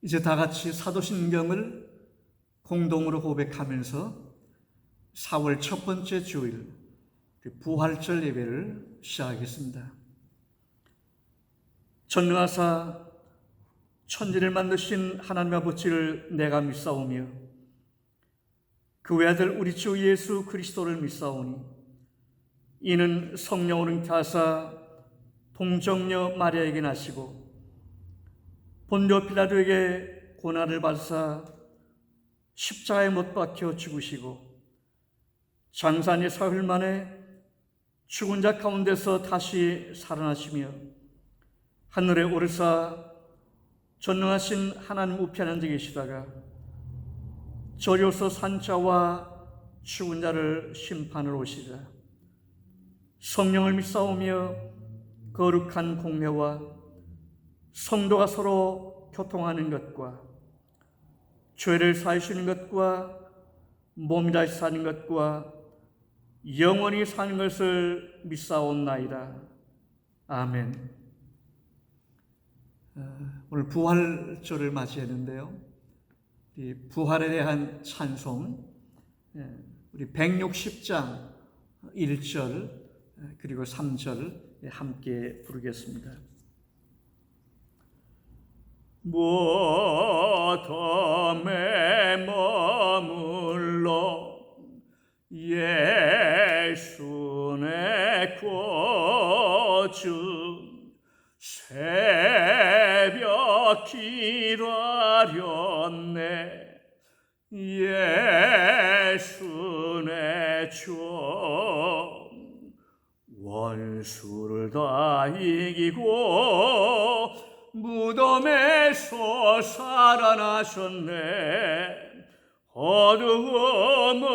이제 다 같이 사도신경을 공동으로 고백하면서 4월 첫 번째 주일 부활절 예배를 시작하겠습니다. 전능하사 천지를 만드신 하나님 아버지를 내가 믿사오며 그 외아들 우리 주 예수 그리스도를 믿사오니 이는 성령으로 잉태하사 동정녀 마리아에게 나시고 본디오 빌라도에게 고난을 받으사 십자가에 못 박혀 죽으시고 장사니 사흘 만에 죽은 자 가운데서 다시 살아나시며 하늘에 오르사 전능하신 하나님 우편에 앉아 계시다가 저리로서 산자와 죽은 자를 심판을 오시리라. 성령을 믿사오며 거룩한 공회와 성도가 서로 교통하는 것과 죄를 사하시는 것과 몸이 다시 사는 것과 영원히 사는 것을 믿사옵나이다. 아멘. 오늘 부활절을 맞이했는데요. 이 부활에 대한 찬송, 우리 160장 1절 그리고 3절 함께 부르겠습니다. 무덤에 머물러 예수의 구주 새벽 기다렸네 예수의 주 원수를 다 이기고 무덤에서 살아나셨네 어두움을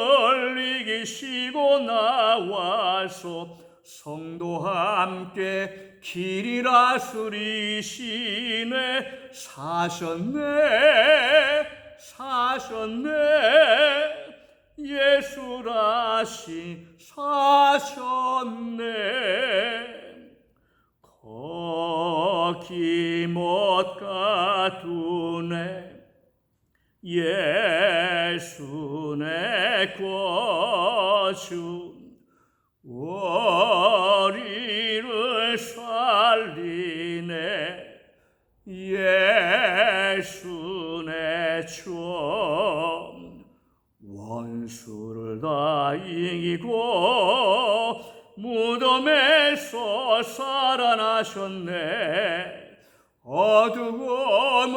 이기시고 나와서 성도와 함께 길이라 쓰리시네 사셨네 예수라시 사셨네 거기 못 가두네 예수네 구주 우리를 살리네 예수네 주 원수를 다 이기고 무덤에서 살아나셨네 어두움을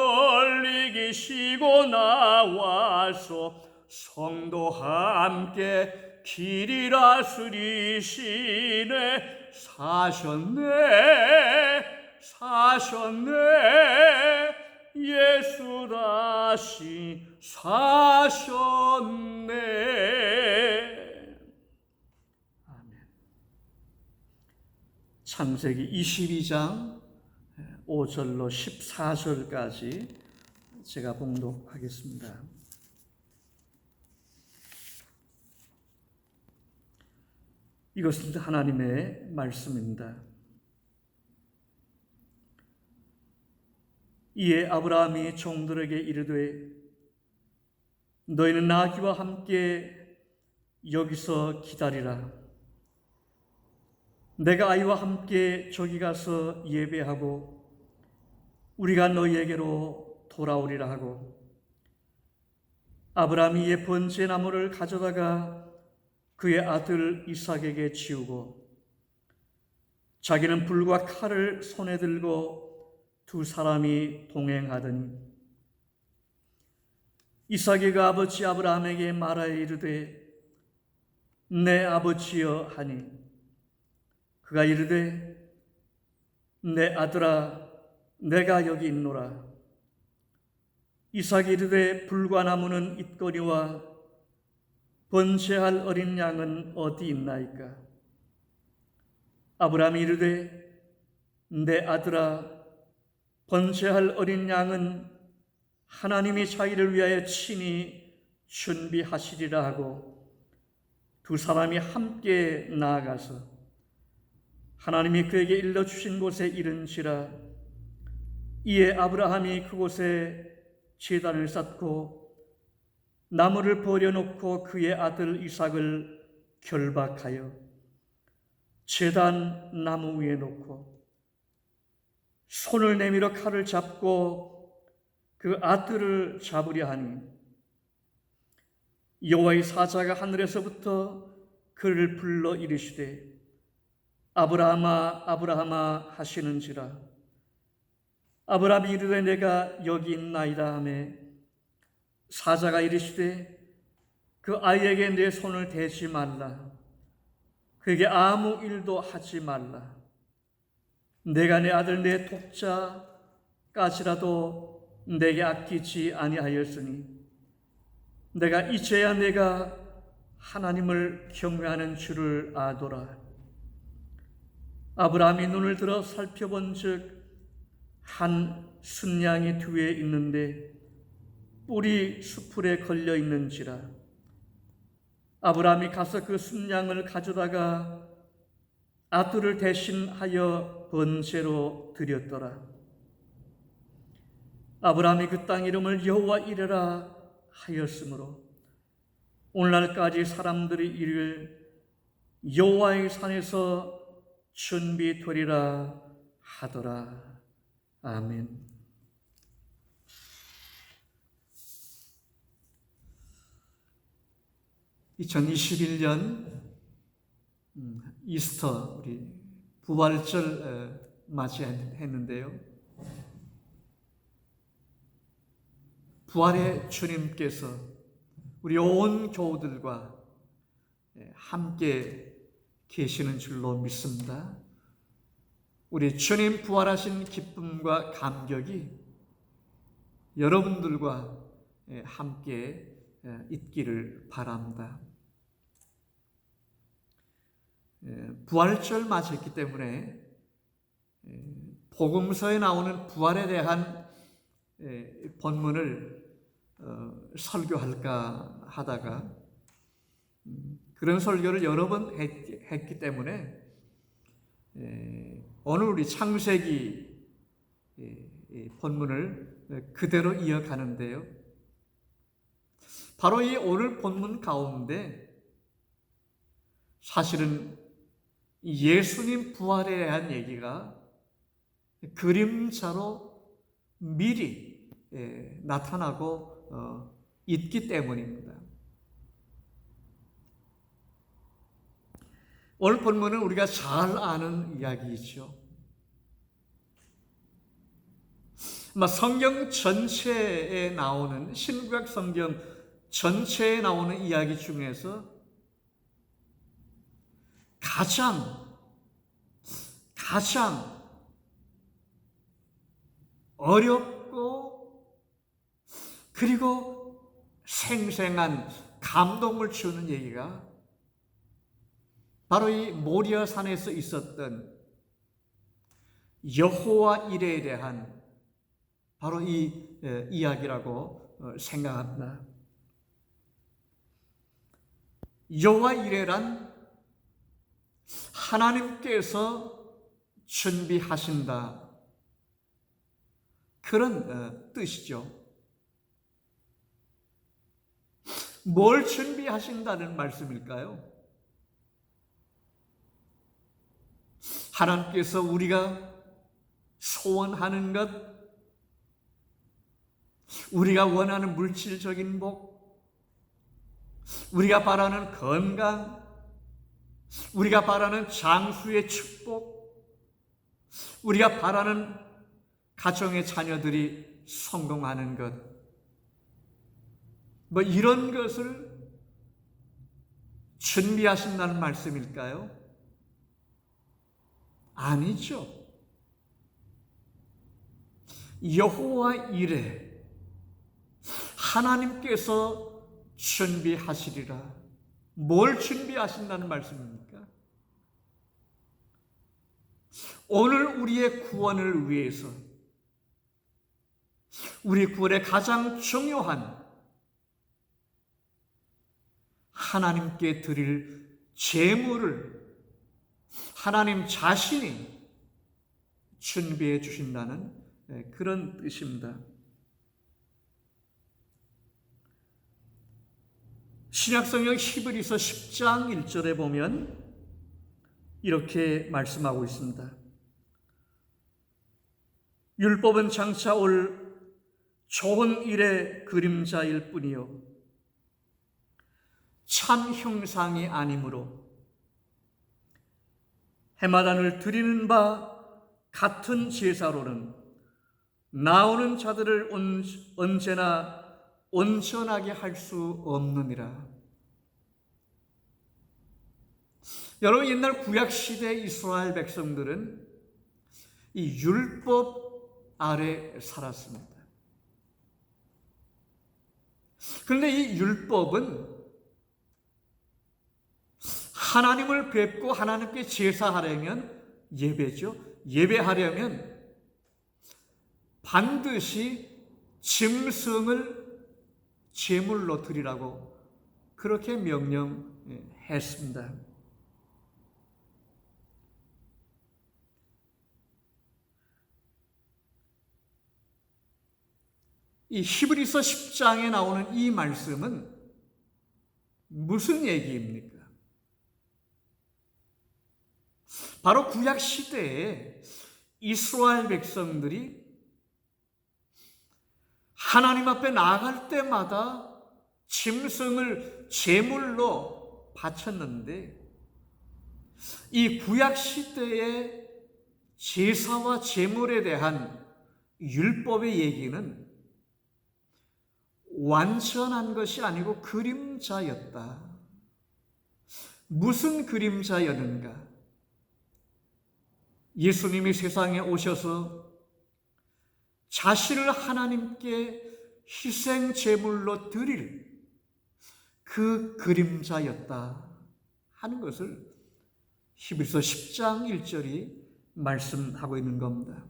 이기시고 나와서 성도와 함께 길이라 쓰리시네 사셨네 예수다시 사셨네. 아멘. 창세기 22장 5절로 14절까지 제가 봉독하겠습니다. 이것은 하나님의 말씀입니다. 이에 아브라함이 종들에게 이르되 너희는 나귀와 함께 여기서 기다리라. 내가 아이와 함께 저기 가서 예배하고 우리가 너희에게로 돌아오리라 하고 아브라함이 이에 번제 나무를 가져다가 그의 아들 이삭에게 지우고 자기는 불과 칼을 손에 들고 두 사람이 동행하더니 이삭이 그 아버지 아브라함에게 말하여 이르되 내 아버지여 하니 그가 이르되 내 아들아 내가 여기 있노라. 이삭이 이르되 불과 나무는 있거니와 번제할 어린 양은 어디 있나이까? 아브라함이 이르되 내 아들아 번제할 어린 양은 하나님이 자기를 위하여 친히 준비하시리라 하고 두 사람이 함께 나아가서 하나님이 그에게 일러주신 곳에 이른지라. 이에 아브라함이 그곳에 제단을 쌓고 나무를 버려놓고 그의 아들 이삭을 결박하여 제단 나무 위에 놓고 손을 내밀어 칼을 잡고 그 아들을 잡으려 하니 여호와의 사자가 하늘에서부터 그를 불러 이르시되 아브라함아 아브라함아 하시는지라. 아브라함이 이르되 내가 여기 있나이다 하매 사자가 이르시되 그 아이에게 내 손을 대지 말라. 그에게 아무 일도 하지 말라. 내가 내 아들 내 독자까지라도 내게 아끼지 아니하였으니 내가 이제야 내가 하나님을 경외하는 줄을 아노라. 아브라함이 눈을 들어 살펴본즉 한 순양이 뒤에 있는데 뿔이 수풀에 걸려 있는지라. 아브라함이 가서 그 순양을 가져다가 아들을 대신하여 번제로 드렸더라. 아브라함이 그 땅 이름을 여호와 이레라 하였으므로 오늘날까지 사람들이 이를 여호와의 산에서 준비되리라 하더라. 아멘. (2021년) 이스터 우리 부활절 맞이했는데요. 부활의 주님께서 우리 온 교우들과 함께 계시는 줄로 믿습니다. 우리 주님 부활하신 기쁨과 감격이 여러분들과 함께 있기를 바랍니다. 부활절 맞이했기 때문에 복음서에 나오는 부활에 대한 본문을 설교할까 하다가 그런 설교를 여러 번 했기 때문에 오늘 우리 창세기 본문을 그대로 이어가는데요. 바로 이 오늘 본문 가운데 사실은 예수님 부활에 대한 얘기가 그림자로 미리 나타나고 있기 때문입니다. 오늘 본문은 우리가 잘 아는 이야기이죠. 성경 전체에 나오는, 신구약 성경 전체에 나오는 이야기 중에서 가장 어렵고 그리고 생생한 감동을 주는 얘기가 바로 이 모리아 산에서 있었던 여호와 이레에 대한 바로 이 이야기라고 생각합니다. 여호와 이레란 하나님께서 준비하신다, 그런 뜻이죠. 뭘 준비하신다는 말씀일까요? 하나님께서 우리가 소원하는 것, 우리가 원하는 물질적인 복, 우리가 바라는 건강, 우리가 바라는 장수의 축복, 우리가 바라는 가정의 자녀들이 성공하는 것, 이런 것을 준비하신다는 말씀일까요? 아니죠. 여호와 이레, 하나님께서 준비하시리라. 뭘 준비하신다는 말씀입니까? 오늘 우리의 구원을 위해서, 우리 구원의 가장 중요한 하나님께 드릴 제물을 하나님 자신이 준비해 주신다는 그런 뜻입니다. 신약성경 히브리서 10장 1절에 보면 이렇게 말씀하고 있습니다. 율법은 장차 올 좋은 일의 그림자일 뿐이요 참 형상이 아니므로 해마단을 드리는 바 같은 제사로는 나오는 자들을 언제나 온전하게 할 수 없느니라. 여러분, 옛날 구약시대 이스라엘 백성들은 이 율법 아래 살았습니다. 그런데 이 율법은 하나님을 뵙고 하나님께 제사하려면 예배죠. 예배하려면 반드시 짐승을 제물로 드리라고 그렇게 명령했습니다. 이 히브리서 10장에 나오는 이 말씀은 무슨 얘기입니까? 바로 구약 시대에 이스라엘 백성들이 하나님 앞에 나아갈 때마다 짐승을 제물로 바쳤는데 이 구약 시대의 제사와 제물에 대한 율법의 얘기는 완전한 것이 아니고 그림자였다. 무슨 그림자였는가? 예수님이 세상에 오셔서 자신을 하나님께 희생 제물로 드릴 그 그림자였다 하는 것을 히브리서 10장 1절이 말씀하고 있는 겁니다.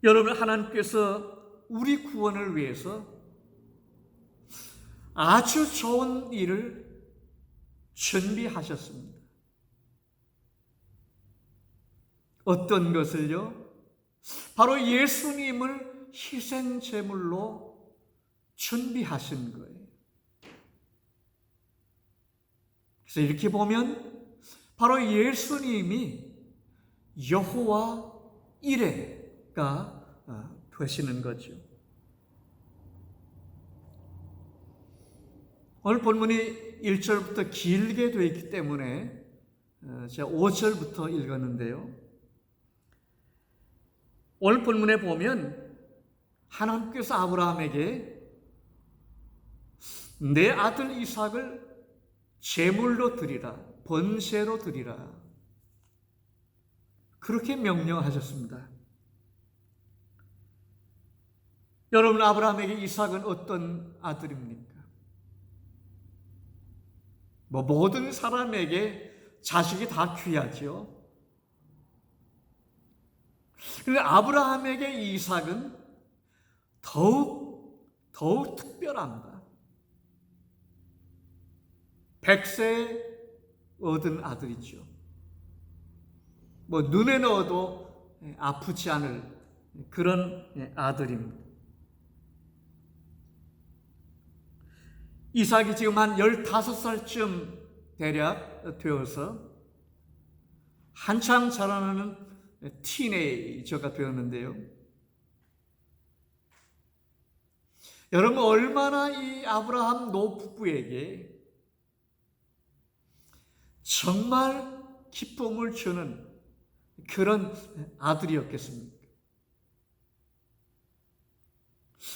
여러분, 하나님께서 우리 구원을 위해서 아주 좋은 일을 준비하셨습니다. 어떤 것을요? 바로 예수님을 희생 제물로 준비하신 거예요. 그래서 이렇게 보면 바로 예수님이 여호와 이레가 되시는 거죠. 오늘 본문이 1절부터 길게 되어 있기 때문에 제가 5절부터 읽었는데요. 오늘 본문에 보면 하나님께서 아브라함에게 내 아들 이삭을 제물로 드리라, 번제로 드리라, 그렇게 명령하셨습니다. 여러분, 아브라함에게 이삭은 어떤 아들입니까? 모든 사람에게 자식이 다 귀하죠. 그런데 아브라함에게 이삭은 더욱 특별합니다. 백세 얻은 아들이죠. 눈에 넣어도 아프지 않을 그런 아들입니다. 이삭이 지금 한 15살쯤 대략 되어서 한참 자라나는 티네이저가 되었는데요. 여러분, 얼마나 이 아브라함 노부부에게 정말 기쁨을 주는 그런 아들이었겠습니까?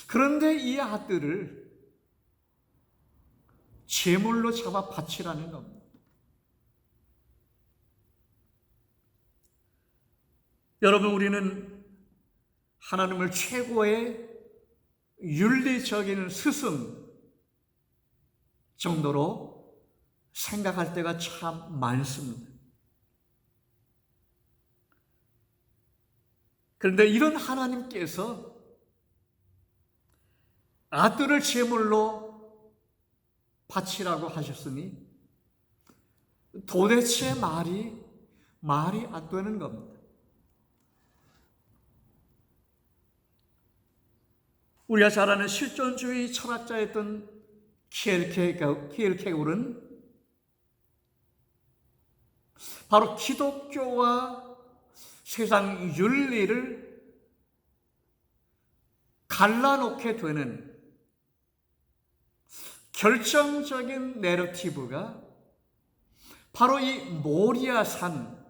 그런데 이 아들을 제물로 잡아 바치라는 겁니다. 여러분, 우리는 하나님을 최고의 윤리적인 스승 정도로 생각할 때가 참 많습니다. 그런데 이런 하나님께서 아들을 제물로 바치라고 하셨으니 도대체 말이 안 되는 겁니다. 우리가 잘 아는 실존주의 철학자였던 키엘케고르는 바로 기독교와 세상 윤리를 갈라놓게 되는 결정적인 내러티브가 바로 이 모리아 산,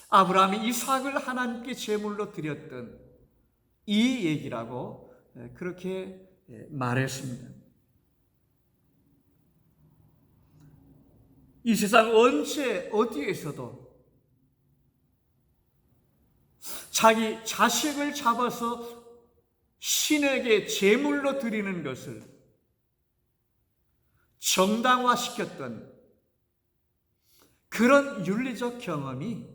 아브라함이 이삭을 하나님께 제물로 드렸던 이 얘기라고 그렇게 말했습니다. 이 세상 언제 어디에서도 자기 자식을 잡아서 신에게 제물로 드리는 것을 정당화시켰던 그런 윤리적 경험이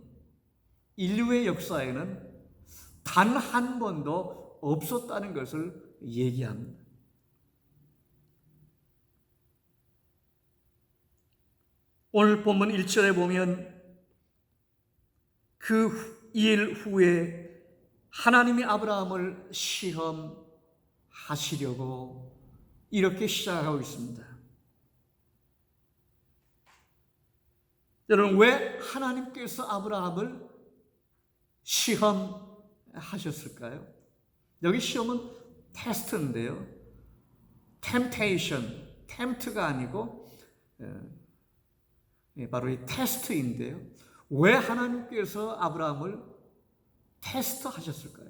인류의 역사에는 단 한 번도 없었다는 것을 얘기합니다. 오늘 본문 1절에 보면 그 일 후에 하나님이 아브라함을 시험하시려고 이렇게 시작하고 있습니다. 여러분, 왜 하나님께서 아브라함을 시험하셨을까요? 여기 시험은 테스트인데요. temptation, tempt가 아니고 바로 이 테스트인데요. 왜 하나님께서 아브라함을 테스트하셨을까요?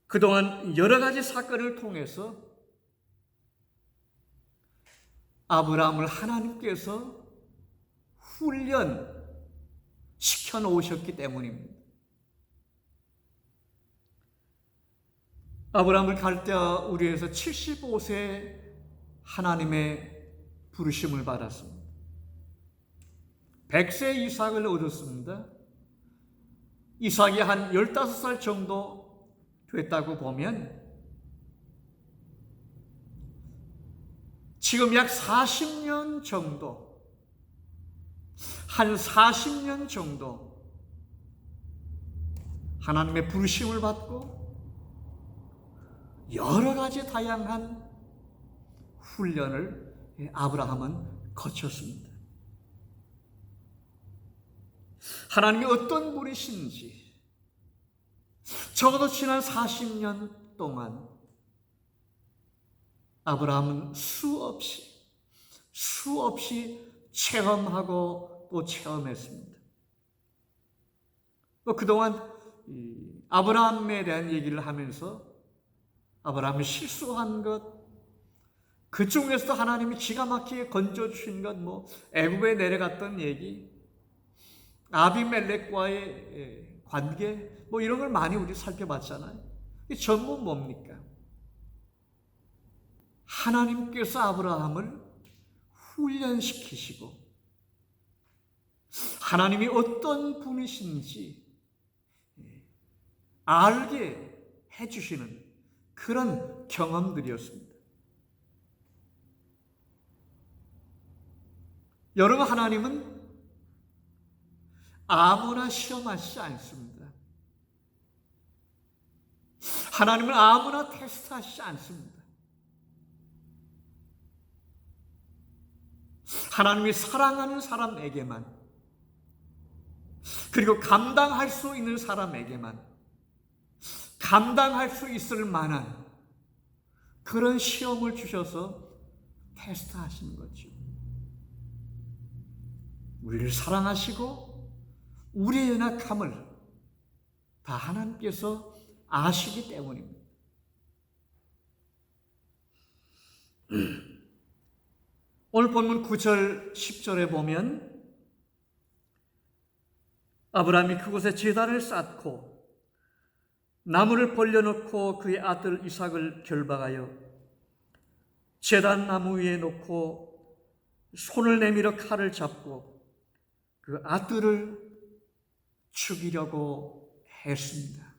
그동안 여러 가지 사건을 통해서 아브라함을 하나님께서 훈련시켜 놓으셨기 때문입니다. 아브라함을 갈대우르에서 75세 하나님의 부르심을 받았습니다. 100세 이삭을 얻었습니다. 이삭이 한 15살 정도 됐다고 보면 지금 약 40년 정도, 한 40년 정도 하나님의 부르심을 받고 여러 가지 다양한 훈련을 아브라함은 거쳤습니다. 하나님이 어떤 분이신지 적어도 지난 40년 동안 아브라함은 수없이 체험하고 또 체험했습니다. 또 그동안 아브라함에 대한 얘기를 하면서 아브라함이 실수한 것, 그 중에서도 하나님이 기가 막히게 건져주신 것, 애굽에 내려갔던 얘기, 아비멜렉과의 관계, 이런 걸 많이 우리 살펴봤잖아요. 이 전부 뭡니까? 하나님께서 아브라함을 훈련시키시고 하나님이 어떤 분이신지 알게 해주시는 그런 경험들이었습니다. 여러분, 하나님은 아무나 시험하시지 않습니다. 하나님은 아무나 테스트하시지 않습니다. 하나님이 사랑하는 사람에게만, 그리고 감당할 수 있는 사람에게만 감당할 수 있을 만한 그런 시험을 주셔서 테스트하시는 거죠. 우리를 사랑하시고 우리의 연약함을 다 하나님께서 아시기 때문입니다. 오늘 본문 9절, 10절에 보면 아브라함이 그곳에 제단을 쌓고 나무를 벌려놓고 그의 아들 이삭을 결박하여 제단 나무 위에 놓고 손을 내밀어 칼을 잡고 그 아들을 죽이려고 했습니다.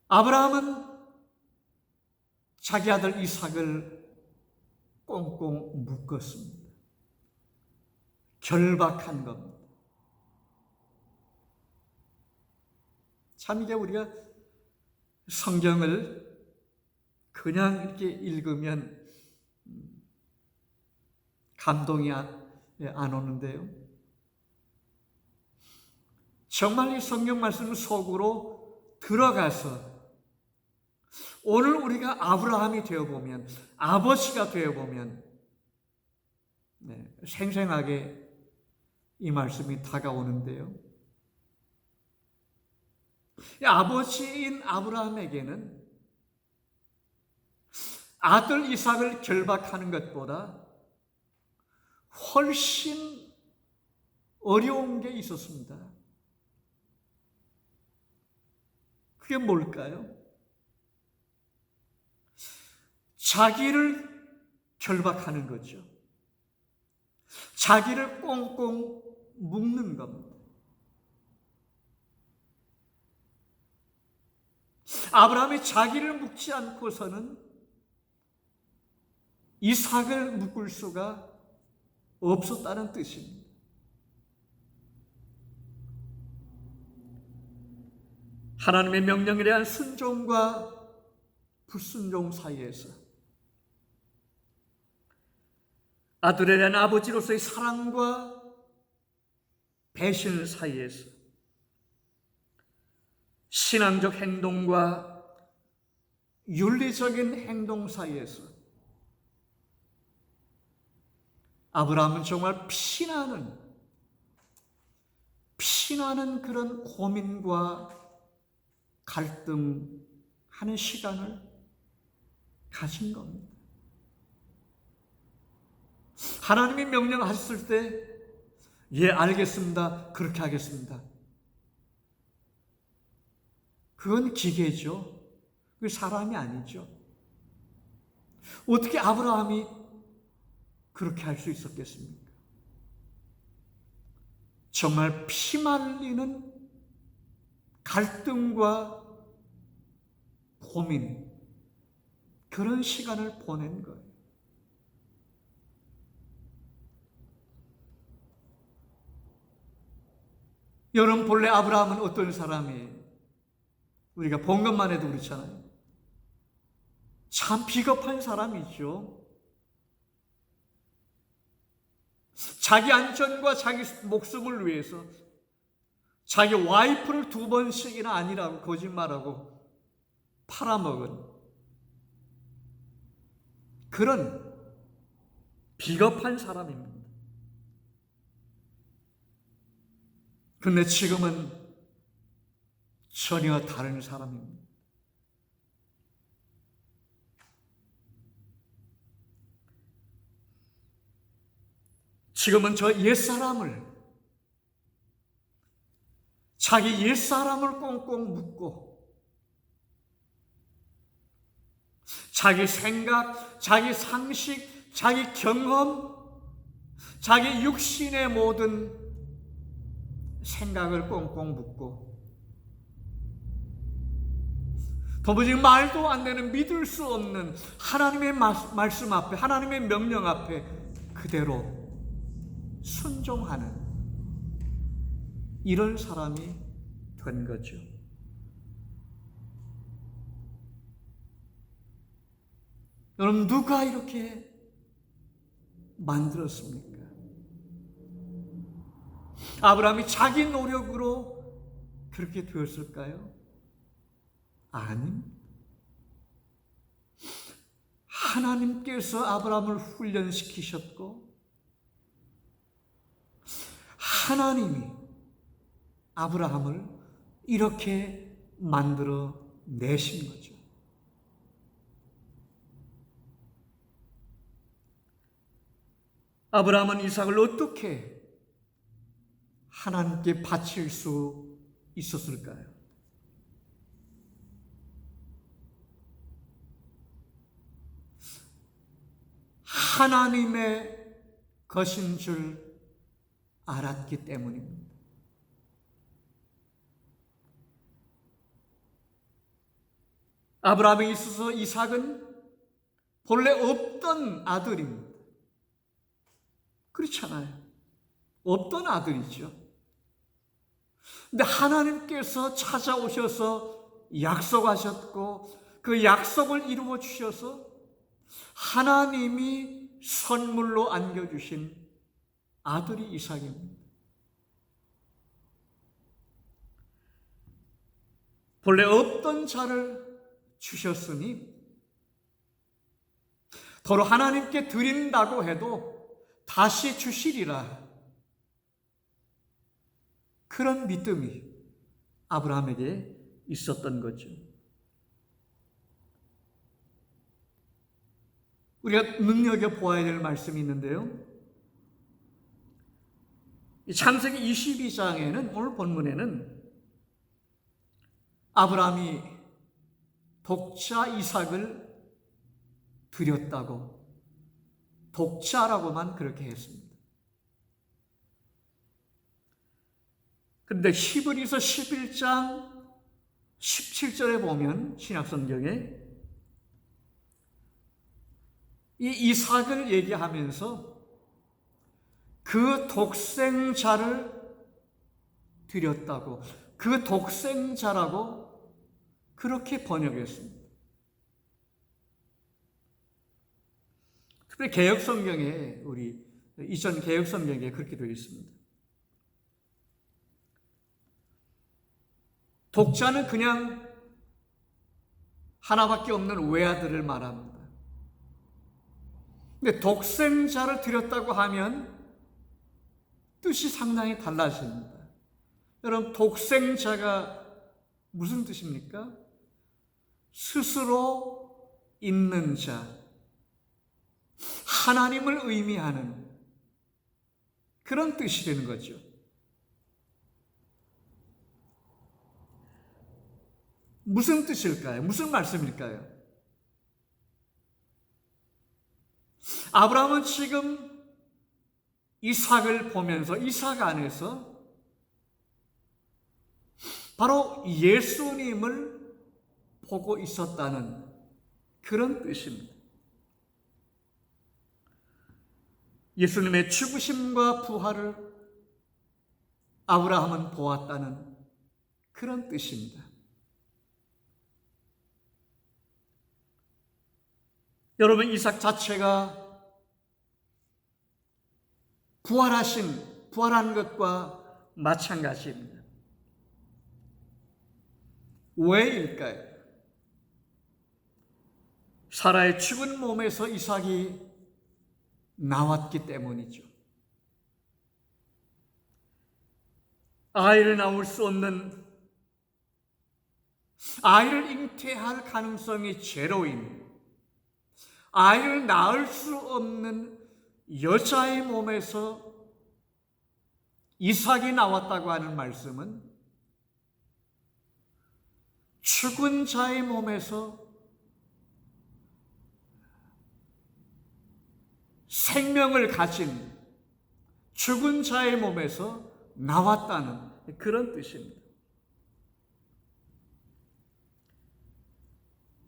아브라함은 자기 아들 이삭을 꽁꽁 묶었습니다. 결박한 겁니다. 참 이게 우리가 성경을 그냥 이렇게 읽으면 감동이 안 오는데요. 정말 이 성경 말씀 속으로 들어가서 오늘 우리가 아브라함이 되어보면, 아버지가 되어보면 생생하게 이 말씀이 다가오는데요. 아버지인 아브라함에게는 아들 이삭을 결박하는 것보다 훨씬 어려운 게 있었습니다. 그게 뭘까요? 자기를 결박하는 거죠. 자기를 꽁꽁 묶는 겁니다. 아브라함이 자기를 묶지 않고서는 이삭을 묶을 수가 없었다는 뜻입니다. 하나님의 명령에 대한 순종과 불순종 사이에서, 아들에 대한 아버지로서의 사랑과 배신 사이에서, 신앙적 행동과 윤리적인 행동 사이에서 아브라함은 정말 피나는 그런 고민과 갈등하는 시간을 가진 겁니다. 하나님이 명령하셨을 때, 예, 알겠습니다. 그렇게 하겠습니다. 그건 기계죠. 그 사람이 아니죠. 어떻게 아브라함이 그렇게 할 수 있었겠습니까? 정말 피말리는 갈등과 고민, 그런 시간을 보낸 거예요. 여러분, 본래 아브라함은 어떤 사람이에요? 우리가 본 것만 해도 그렇잖아요. 참 비겁한 사람이죠. 자기 안전과 자기 목숨을 위해서 자기 와이프를 2번씩이나 아니라고 거짓말하고 팔아먹은 그런 비겁한 사람입니다. 그런데 지금은 전혀 다른 사람입니다. 지금은 저 옛사람을, 자기 옛사람을 꽁꽁 묶고 자기 생각, 자기 상식, 자기 경험, 자기 육신의 모든 생각을 꽁꽁 묶고 도무지 말도 안 되는, 믿을 수 없는 하나님의 말씀 앞에, 하나님의 명령 앞에 그대로 순종하는 이런 사람이 된 거죠. 여러분, 누가 이렇게 만들었습니까? 아브라함이 자기 노력으로 그렇게 되었을까요? 아닙니다. 하나님께서 아브라함을 훈련시키셨고 하나님이 아브라함을 이렇게 만들어 내신 거죠. 아브라함은 이삭을 어떻게 하나님께 바칠 수 있었을까요? 하나님의 것인 줄 알았기 때문입니다. 아브라함에 있어서 이삭은 본래 없던 아들입니다. 그렇잖아요. 없던 아들이죠. 근데 하나님께서 찾아오셔서 약속하셨고 그 약속을 이루어 주셔서 하나님이 선물로 안겨주신 아들이 이삭입니다. 본래 없던 자를 주셨으니 더러 하나님께 드린다고 해도 다시 주시리라. 그런 믿음이 아브라함에게 있었던 거죠. 우리가 눈여겨보아야 될 말씀이 있는데요. 창세기 22장에는 오늘 본문에는 아브라함이 독자 이삭을 드렸다고, 독자라고만 그렇게 했습니다. 그런데 히브리서 11장 17절에 보면 신약성경에 이 이삭을 얘기하면서 그 독생자를 드렸다고, 그 독생자라고 그렇게 번역했습니다. 특별히 개역성경에, 우리 이전 개역성경에 그렇게 되어 있습니다. 독자는 그냥 하나밖에 없는 외아들을 말합니다. 근데 독생자를 드렸다고 하면 뜻이 상당히 달라집니다. 여러분, 독생자가 무슨 뜻입니까? 스스로 있는 자, 하나님을 의미하는 그런 뜻이 되는 거죠. 무슨 뜻일까요? 무슨 말씀일까요? 아브라함은 지금 이삭을 보면서 이삭 안에서 바로 예수님을 보고 있었다는 그런 뜻입니다. 예수님의 죽으심과 부활을 아브라함은 보았다는 그런 뜻입니다. 여러분, 이삭 자체가 부활한 것과 마찬가지입니다. 왜일까요? 사라의 죽은 몸에서 이삭이 나왔기 때문이죠. 아이를 낳을 수 없는, 아이를 잉태할 가능성이 제로인, 아이를 낳을 수 없는 여자의 몸에서 이삭이 나왔다고 하는 말씀은 죽은 자의 몸에서 생명을 가진 죽은 자의 몸에서 나왔다는 그런 뜻입니다.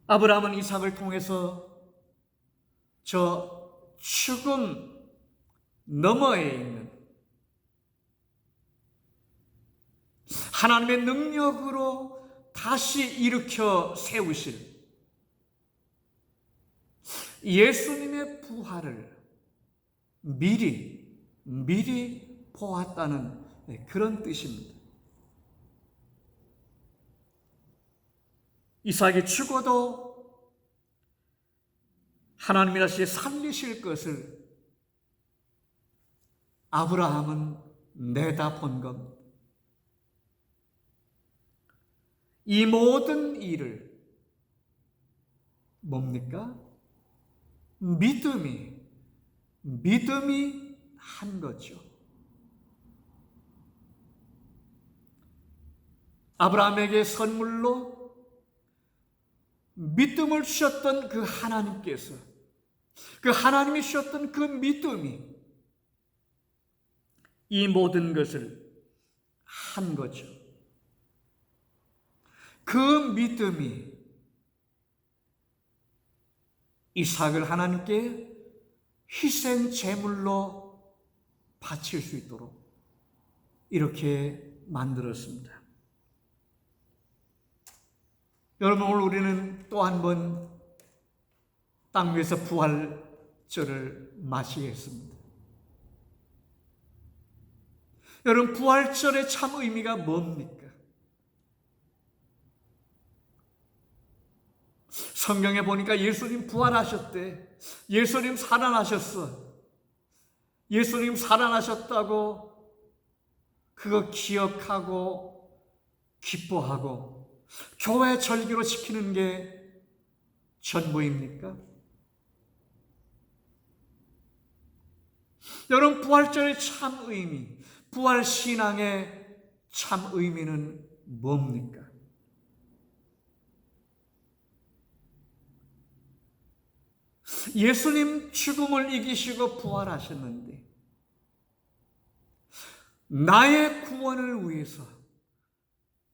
아브라함은 이삭을 통해서 저 죽음 너머에 있는 하나님의 능력으로 다시 일으켜 세우실 예수님의 부활을 미리 보았다는 그런 뜻입니다. 이삭이 죽어도 하나님이 다시 살리실 것을 아브라함은 내다본 겁니다. 이 모든 일을 뭡니까? 믿음이 한 거죠. 아브라함에게 선물로 믿음을 주셨던 그 하나님께서, 그 하나님이 주셨던 그 믿음이 이 모든 것을 한 거죠. 그 믿음이 이삭을 하나님께 희생 제물로 바칠 수 있도록 이렇게 만들었습니다. 여러분, 오늘 우리는 또 한 번 땅 위에서 부활절을 맞이했습니다. 여러분, 부활절의 참 의미가 뭡니까? 성경에 보니까 예수님 부활하셨대. 예수님 살아나셨어. 예수님 살아나셨다고 그거 기억하고 기뻐하고 교회 절기로 지키는 게 전부입니까? 여러분, 부활절의 참 의미, 부활신앙의 참 의미는 뭡니까? 예수님 죽음을 이기시고 부활하셨는데 나의 구원을 위해서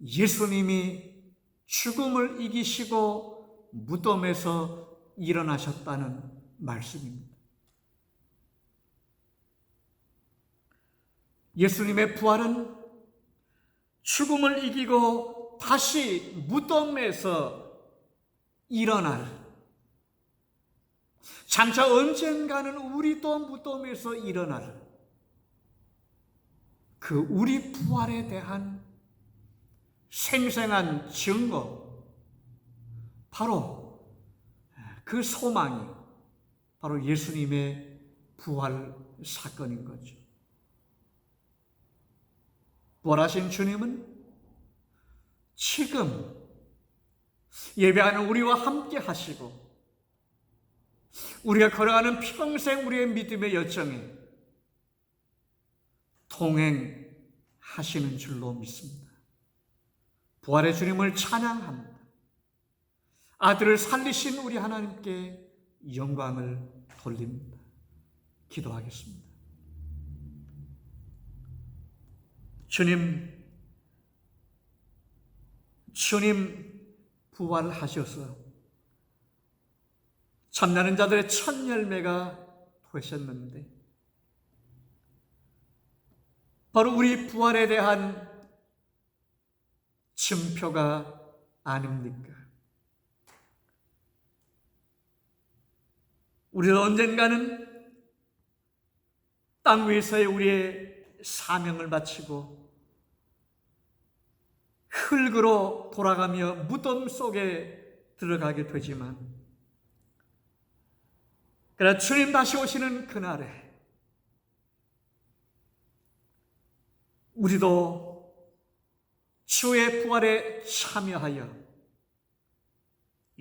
예수님이 죽음을 이기시고 무덤에서 일어나셨다는 말씀입니다. 예수님의 부활은 죽음을 이기고 다시 무덤에서 일어날, 장차 언젠가는 우리도 무덤에서 일어날 그 우리 부활에 대한 생생한 증거, 바로 그 소망이 바로 예수님의 부활 사건인 거죠. 부활하신 주님은 지금 예배하는 우리와 함께 하시고 우리가 걸어가는 평생 우리의 믿음의 여정에 동행하시는 줄로 믿습니다. 부활의 주님을 찬양합니다. 아들을 살리신 우리 하나님께 영광을 돌립니다. 기도하겠습니다. 주님 부활하셔서 참나는 자들의 첫 열매가 되셨는데 바로 우리 부활에 대한 증표가 아닙니까? 우리도 언젠가는 땅 위에서의 우리의 사명을 마치고 흙으로 돌아가며 무덤 속에 들어가게 되지만, 그러나 주님 다시 오시는 그날에 우리도 주의 부활에 참여하여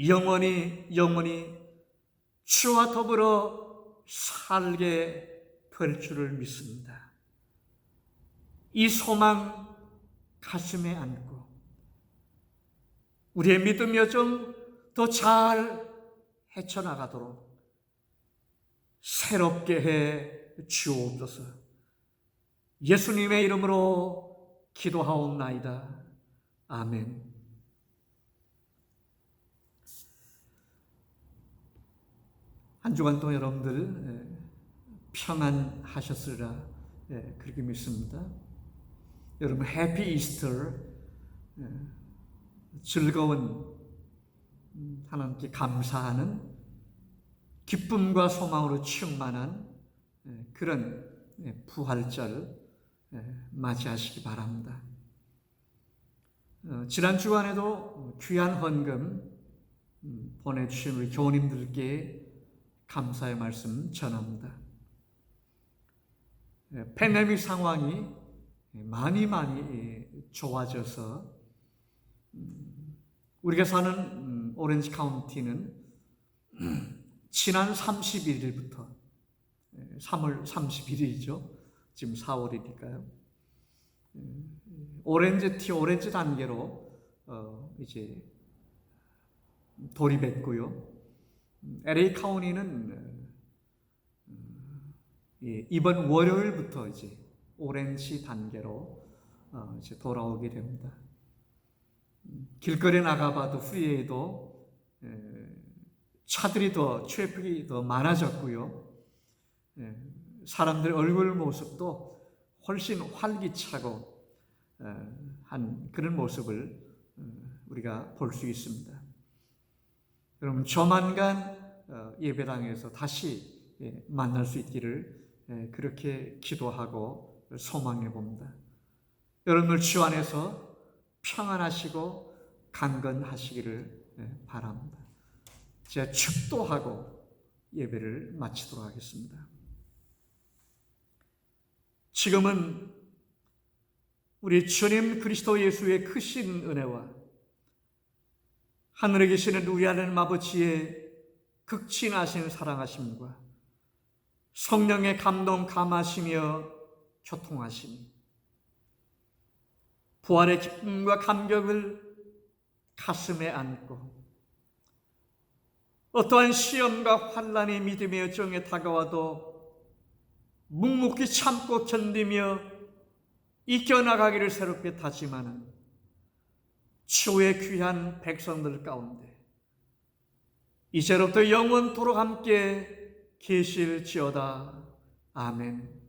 영원히 주와 더불어 살게 될 줄을 믿습니다. 이 소망 가슴에 안고 우리의 믿음 여정 더 잘 헤쳐나가도록 새롭게 해 주옵소서. 예수님의 이름으로 기도하옵나이다. 아멘. 한 주간 동안 여러분들 평안하셨으리라 그렇게 믿습니다. 여러분 해피 이스터, 즐거운 하나님께 감사하는 기쁨과 소망으로 충만한 그런 부활절 맞이하시기 바랍니다. 지난 주간에도 귀한 헌금 보내주신 우리 교우님들께 감사의 말씀 전합니다. 팬데믹 상황이 많이 좋아져서 우리가 사는 오렌지 카운티는 지난 31일부터 3월 31일이죠. 지금 4월이니까요. 오렌지 단계로 이제 돌입했고요. LA 카운티는 이번 월요일부터 이제 오렌지 단계로 이제 돌아오게 됩니다. 길거리에 나가봐도 후에도 차들이 트래픽이 더 많아졌고요. 사람들의 얼굴 모습도 훨씬 활기차고 한 그런 모습을 우리가 볼 수 있습니다. 여러분, 조만간 예배당에서 다시 만날 수 있기를 그렇게 기도하고 소망해 봅니다. 여러분들 주 안에서 평안하시고 강건하시기를 바랍니다. 제가 축도하고 예배를 마치도록 하겠습니다. 지금은 우리 주님 그리스도 예수의 크신 은혜와 하늘에 계시는 우리 하나님 아버지의 극진하신 사랑하심과 성령의 감동 감하시며 교통하심이 부활의 기쁨과 감격을 가슴에 안고 어떠한 시험과 환난이 믿음의 여정에 다가와도 묵묵히 참고 견디며 이겨나가기를 새롭게 다짐하는 주의 귀한 백성들 가운데 이제로부터 영원토록 함께 계실지어다. 아멘.